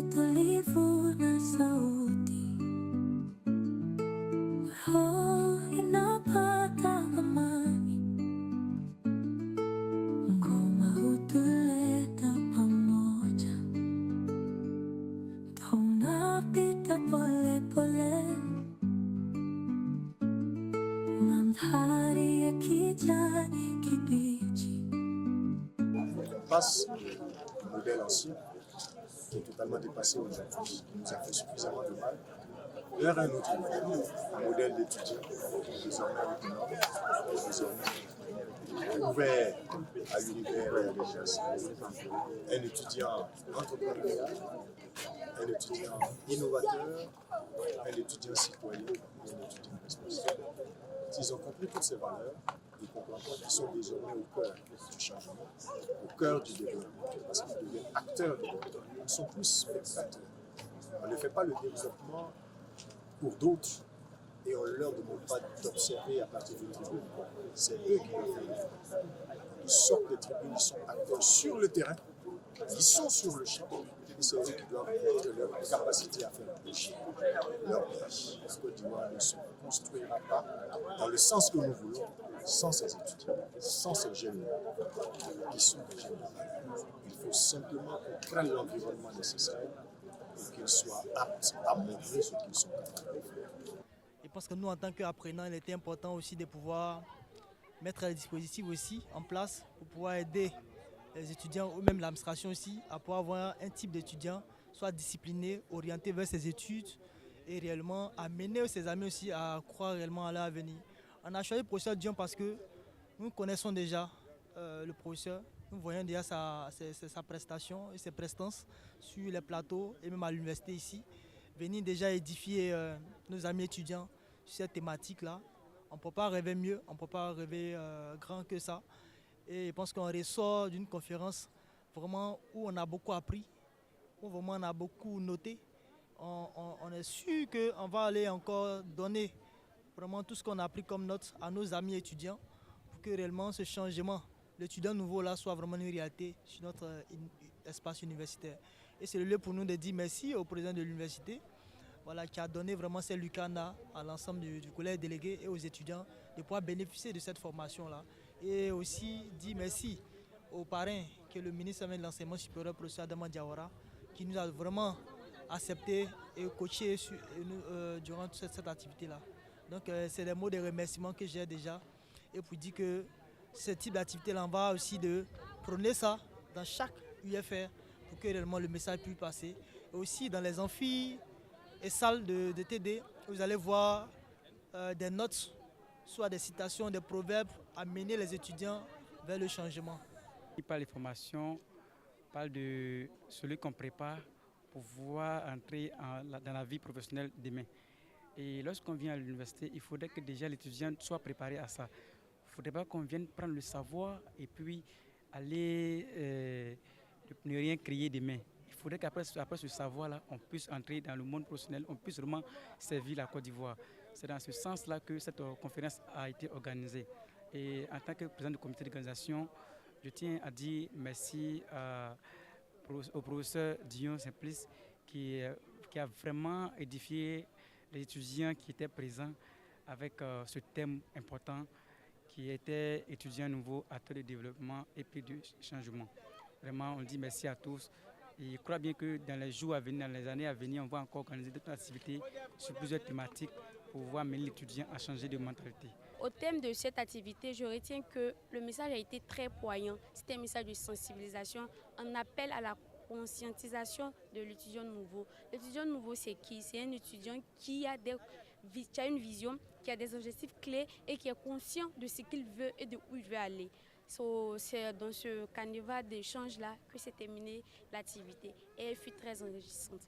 tulivu na sauti. Roho inapata amani. Ngoma hutuleta pamoja. Tunapita pole pole. Mandhari ya kijani kibichi. On passe un modèle ancien qui est totalement dépassé aujourd'hui, qui nous a fait suffisamment de mal, vers un autre modèle, un modèle d'étudiant, désormais autonome, désormais ouvert à l'univers et à l'échange. Un étudiant entrepreneur, un étudiant innovateur, un étudiant citoyen et un étudiant responsable. S'ils ont compris toutes ces valeurs, ils comprennent qu'ils sont désormais au cœur du changement, au cœur du développement, parce qu'ils deviennent acteurs du développement. Ils ne sont plus spectateurs. On ne fait pas le développement pour d'autres et on ne leur demande pas d'observer à partir d'une tribune. C'est eux qui doivent faire le développement. Ils sortent des tribunes, ils sont acteurs sur le terrain, ils sont sur le champ, et c'est eux qui doivent montrer leur capacité à faire bouger leur pays. La Côte d'Ivoire ne se construira pas dans le sens que nous voulons sans ces étudiants, sans ces jeunes qui sont des jeunes de valeur. Il faut simplement qu'on crée l'environnement nécessaire pour qu'ils soient aptes à montrer ce qu'ils sont capables de faire. Je pense que nous, en tant qu'apprenants, il était important aussi de pouvoir mettre les dispositifs aussi en place pour pouvoir aider les étudiants ou même l'administration aussi à pouvoir avoir un type d'étudiant soit discipliné, orienté vers ses études et réellement amener ses amis aussi à croire réellement à leur avenir. On a choisi le professeur Dion parce que nous connaissons déjà le professeur, nous voyons déjà sa prestation et ses prestances sur les plateaux et même à l'université ici. Venir déjà édifier nos amis étudiants sur cette thématique-là. On ne peut pas rêver mieux, on ne peut pas rêver grand que ça. Et je pense qu'on ressort d'une conférence vraiment où on a beaucoup appris, où vraiment on a beaucoup noté. On est sûr qu'on va aller encore donner vraiment tout ce qu'on a appris comme note à nos amis étudiants pour que réellement ce changement, l'étudiant nouveau là, soit vraiment une réalité sur notre espace universitaire. Et c'est le lieu pour nous de dire merci au président de l'université, voilà, qui a donné vraiment ces lucana à l'ensemble du collège délégué et aux étudiants de pouvoir bénéficier de cette formation-là. Et aussi dire merci au parrain qui est le ministre de l'enseignement supérieur, professeur Adama Diawara, qui nous a vraiment accepté et coaché durant toute cette activité-là. Donc c'est des mots de remerciement que j'ai déjà et pour dire que ce type d'activité-là, on va aussi de prôner ça dans chaque UFR pour que réellement le message puisse passer. Et aussi dans les amphis et salles de TD, vous allez voir des notes, soit des citations, des proverbes, amener les étudiants vers le changement. Il parle de formation, parle de celui qu'on prépare pour pouvoir entrer dans la vie professionnelle demain. Et lorsqu'on vient à l'université, il faudrait que déjà l'étudiant soit préparé à ça. Il ne faudrait pas qu'on vienne prendre le savoir et puis aller ne rien créer demain. Il faudrait qu'après ce savoir-là, on puisse entrer dans le monde professionnel, on puisse vraiment servir la Côte d'Ivoire. C'est dans ce sens-là que cette conférence a été organisée. Et en tant que président du comité d'organisation, je tiens à dire merci au professeur Dion Simplice qui a vraiment édifié les étudiants qui étaient présents avec ce thème important qui était étudiants nouveaux, acteurs de développement et puis de changement. Vraiment, on dit merci à tous. Et je crois bien que dans les jours à venir, dans les années à venir, on va encore organiser d'autres activités sur plusieurs thématiques pour pouvoir amener l'étudiant à changer de mentalité. Au thème de cette activité, je retiens que le message a été très poignant. C'était un message de sensibilisation, un appel à la conscientisation de l'étudiant nouveau. L'étudiant nouveau, c'est qui? C'est un étudiant qui a une vision, qui a des objectifs clés et qui est conscient de ce qu'il veut et de où il veut aller. C'est dans ce carnaval d'échange-là que s'est terminée l'activité et elle fut très enrichissante.